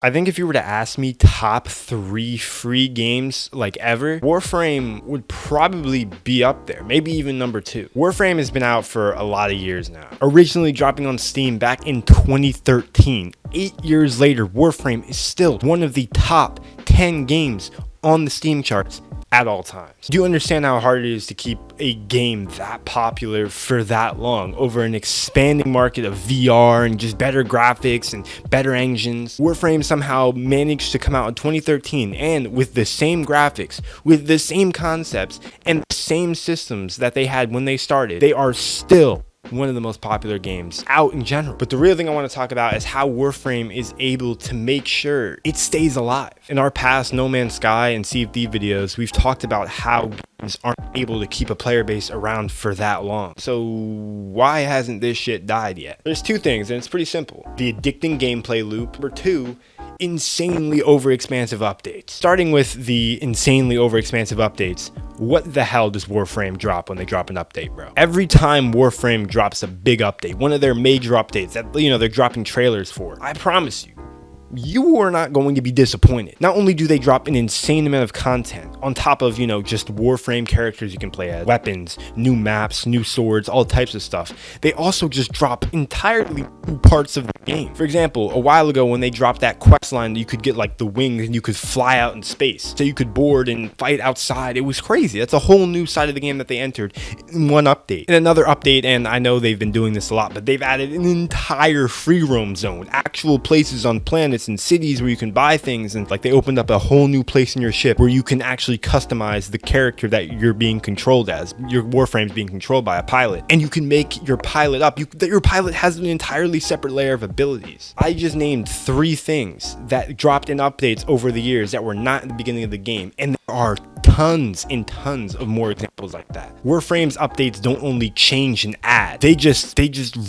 I think if you were to ask me top 3 free games like ever, Warframe would probably be up there, maybe even number 2. Warframe has been out for a lot of years now, originally dropping on Steam back in 2013. 8 years later, Warframe is still one of the top 10 games on the Steam charts at all times. Do you understand how hard it is to keep a game that popular for that long over an expanding market of VR and just better graphics and better engines? Warframe somehow managed to come out in 2013 and with the same graphics, with the same concepts, and the same systems that they had when they started. They are still one of the most popular games out in general. But the real thing I want to talk about is how Warframe is able to make sure it stays alive. In our past No Man's Sky and Sea of Thieves videos, we've talked about how games aren't able to keep a player base around for that long. So why hasn't this shit died yet? There's 2 things, and it's pretty simple. The addicting gameplay loop. Number 2, insanely overexpansive updates. Starting with the insanely overexpansive updates, what the hell does Warframe drop when they drop an update, bro? Every time Warframe drops a big update, one of their major updates that, they're dropping trailers for, I promise you are not going to be disappointed. Not only do they drop an insane amount of content on top of, just Warframe characters you can play as, weapons, new maps, new swords, all types of stuff, they also just drop entirely new parts of the game. For example, a while ago when they dropped that quest line that you could get like the wings and you could fly out in space, so you could board and fight outside. It was crazy. That's a whole new side of the game that they entered in one update. In another update, and I know they've been doing this a lot, but they've added an entire free roam zone, actual places on planets and cities where you can buy things, and like they opened up a whole new place in your ship where you can actually customize the character that you're being controlled as. Your Warframe's being controlled by a pilot, and you can make your pilot up. Your pilot has an entirely separate layer of abilities. I just named 3 things that dropped in updates over the years that were not in the beginning of the game, and there are tons and tons of more examples like that. Warframe's updates don't only change and add, they just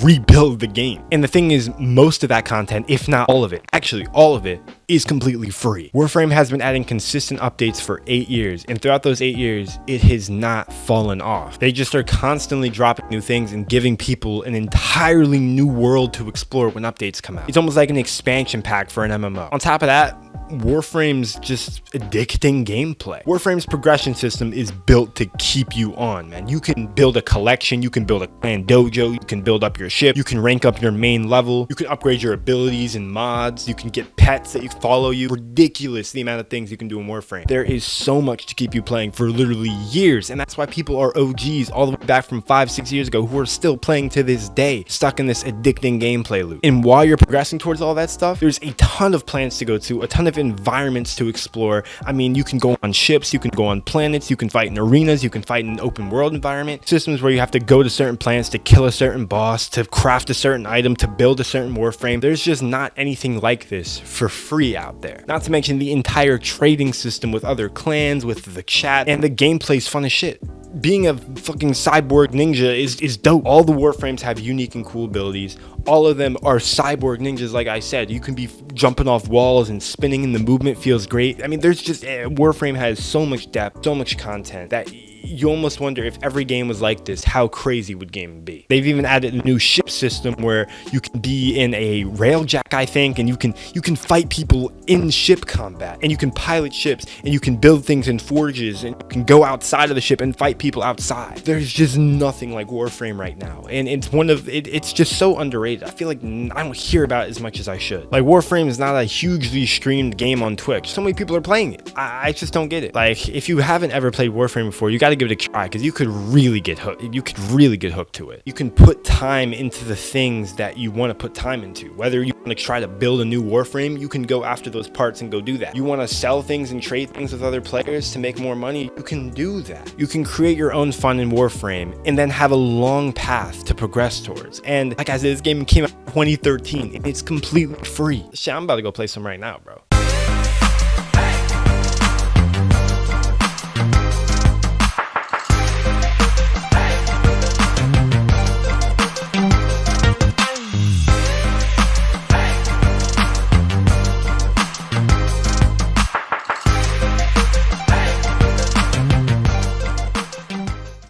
rebuild the game. And the thing is, most of that content, if not all of it, actually all of it, is completely free. Warframe has been adding consistent updates for 8 years, and throughout those 8 years, it has not fallen off. They just are constantly dropping new things and giving people an entirely new world to explore when updates come out. It's almost like an expansion pack for an MMO. On top of that, Warframe's just addicting gameplay. Warframe's progression system is built to keep you on, man. You can build a collection, you can build a clan dojo, you can build up your ship, you can rank up your main level, you can upgrade your abilities and mods, you can get pets that you follow you. Ridiculous the amount of things you can do in Warframe. There is so much to keep you playing for literally years, and that's why people are OGs all the way back from 5-6 years ago who are still playing to this day, stuck in this addicting gameplay loop. And while you're progressing towards all that stuff, there's a ton of planets to go to, a ton of environments to explore. I mean, you can go on ships, you can go on planets, you can fight in arenas, you can fight in an open world environment, systems where you have to go to certain planets to kill a certain boss, to craft a certain item, to build a certain Warframe. There's just not anything like this for free out there. Not to mention the entire trading system with other clans, with the chat, and the gameplay's fun as shit. Being a fucking cyborg ninja is dope. All the Warframes have unique and cool abilities. All of them are cyborg ninjas, like I said. You can be jumping off walls and spinning, and the movement feels great. I mean, there's just Warframe has so much depth, so much content that you almost wonder if every game was like this, how crazy would game be? They've even added a new ship system where you can be in a railjack, I think, and you can fight people in ship combat, and you can pilot ships, and you can build things in forges, and you can go outside of the ship and fight people outside. There's just nothing like Warframe right now, and it's just so underrated. I feel like I don't hear about it as much as I should. Like, Warframe is not a hugely streamed game on Twitch. So many people are playing it. I just don't get it. Like, if you haven't ever played Warframe before, you got to give it a try, because you could really get hooked. You could really get hooked to it. You can put time into the things that you want to put time into. Whether you want to try to build a new Warframe, you can go after those parts and go do that. You want to sell things and trade things with other players to make more money, you can do that. You can create your own fun in Warframe and then have a long path to progress towards. And like I said, this game came out in 2013 and it's completely free. Shit, I'm about to go play some right now, bro.